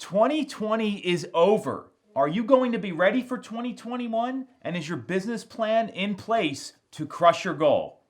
2020 is over. Are you going to be ready for 2021? And is your business plan in place to crush your goal?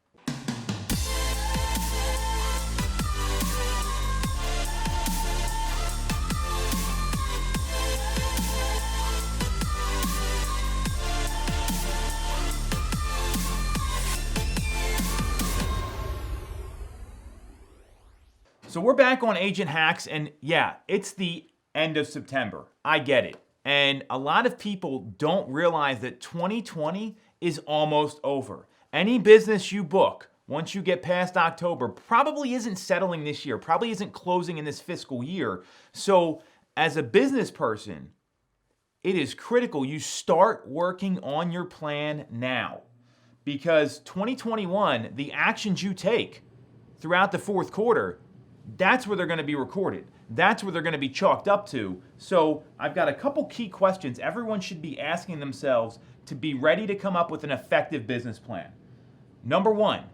So we're back on Agent Hacks, and yeah, it's the end of September. I get it. And a lot of people don't realize that 2020 is almost over. Any business you book, once you get past October, probably isn't settling this year, probably isn't closing in this fiscal year. So as a business person, it is critical you start working on your plan now. Because 2021, the actions you take throughout the fourth quarter, that's where they're going to be recorded. That's where they're going to be chalked up to. So I've got a couple key questions everyone should be asking themselves to be ready to come up with an effective business plan. Number one,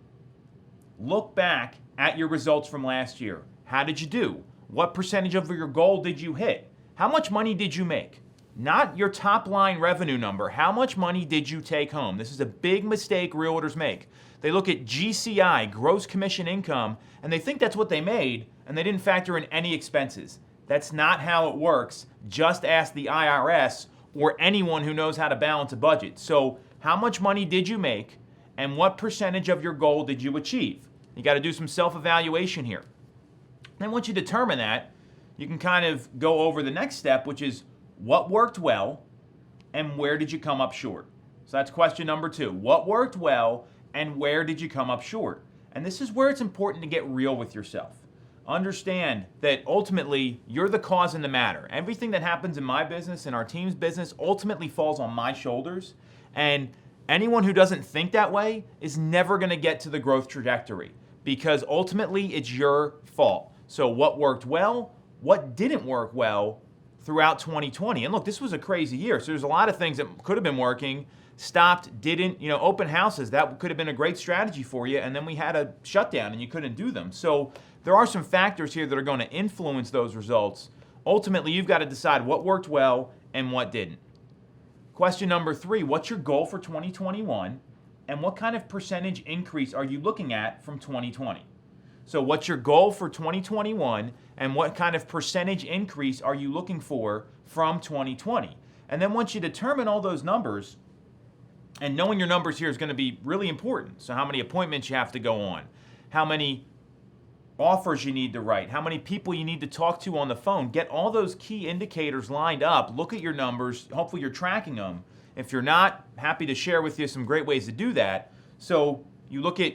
look back at your results from last year. How did you do? What percentage of your goal did you hit? How much money did you make? Not your top line revenue number. How much money did you take home? This is a big mistake realtors make. They look at GCI, gross commission income, and they think that's what they made, and they didn't factor in any expenses. That's not how it works. Just ask the IRS or anyone who knows how to balance a budget. So how much money did you make, and what percentage of your goal did you achieve? You got to do some self-evaluation here. Then once you determine that, you can kind of go over the next step, which is what worked well, and where did you come up short? So that's question number two. What worked well, and where did you come up short? And this is where it's important to get real with yourself. Understand that ultimately you're the cause in the matter. Everything that happens in my business and our team's business ultimately falls on my shoulders. And anyone who doesn't think that way is never going to get to the growth trajectory because ultimately it's your fault. So what worked well, what didn't work well throughout 2020? And look, this was a crazy year. So there's a lot of things that could have been working, stopped, didn't, open houses, that could have been a great strategy for you, and then we had a shutdown and you couldn't do them. So there are some factors here that are going to influence those results. Ultimately, you've got to decide what worked well and what didn't. Question number three, what's your goal for 2021, and what kind of percentage increase are you looking at from 2020? So what's your goal for 2021, and what kind of percentage increase are you looking for from 2020? And then once you determine all those numbers, and knowing your numbers here is going to be really important. So how many appointments you have to go on, how many offers you need to write, how many people you need to talk to on the phone. Get all those key indicators lined up. Look at your numbers. Hopefully you're tracking them. If you're not, happy to share with you some great ways to do that. So you look at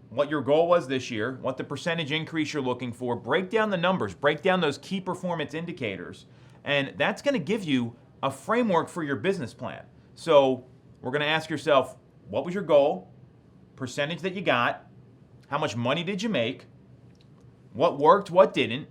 what your goal was this year, what the percentage increase you're looking for, break down the numbers, break down those key performance indicators, and that's going to give you a framework for your business plan. So we're going to ask yourself, what was your goal, percentage that you got, how much money did you make, what worked, what didn't,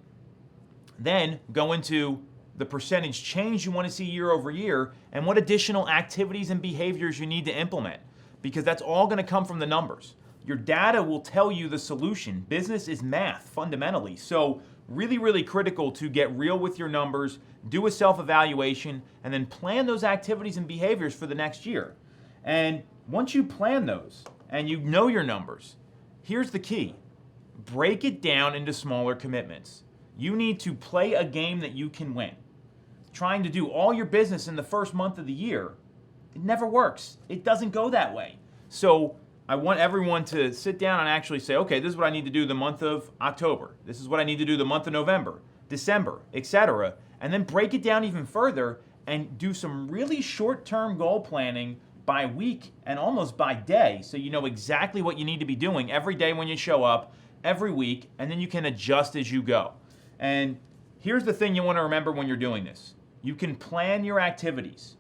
then go into the percentage change you want to see year over year, and what additional activities and behaviors you need to implement, because that's all going to come from the numbers. Your data will tell you the solution. Business is math, fundamentally. So really, really critical to get real with your numbers, do a self-evaluation, and then plan those activities and behaviors for the next year. And once you plan those and you know your numbers, here's the key. Break it down into smaller commitments. You need to play a game that you can win. Trying to do all your business in the first month of the year, it never works. It doesn't go that way. So I want everyone to sit down and actually say, okay, this is what I need to do the month of October. This is what I need to do the month of November, December, etc. And then break it down even further and do some really short-term goal planning by week and almost by day, so you know exactly what you need to be doing every day when you show up, every week, and then you can adjust as you go. And here's the thing you want to remember when you're doing this. You can plan your activities.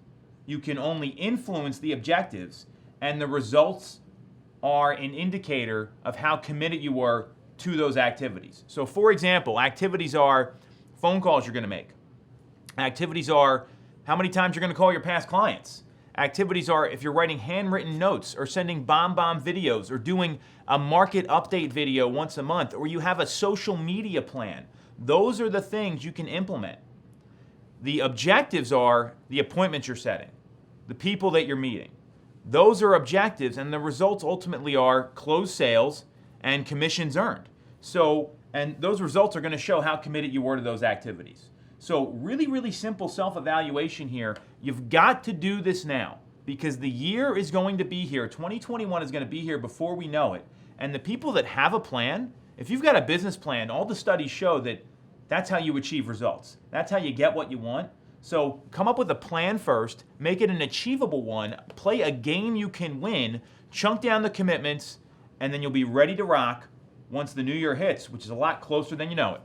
You can only influence the objectives, and the results are an indicator of how committed you were to those activities. So for example, activities are phone calls you're going to make. Activities are how many times you're going to call your past clients. Activities are if you're writing handwritten notes or sending bomb videos or doing a market update video once a month, or you have a social media plan. Those are the things you can implement. The objectives are the appointments you're setting, the people that you're meeting. Those are objectives, and the results ultimately are closed sales and commissions earned. So, and those results are going to show how committed you were to those activities. So really, really simple self-evaluation here. You've got to do this now because the year is going to be here. 2021 is going to be here before we know it. And the people that have a plan, if you've got a business plan, all the studies show that that's how you achieve results. That's how you get what you want. So come up with a plan first, make it an achievable one, play a game you can win, chunk down the commitments, and then you'll be ready to rock once the new year hits, which is a lot closer than you know it.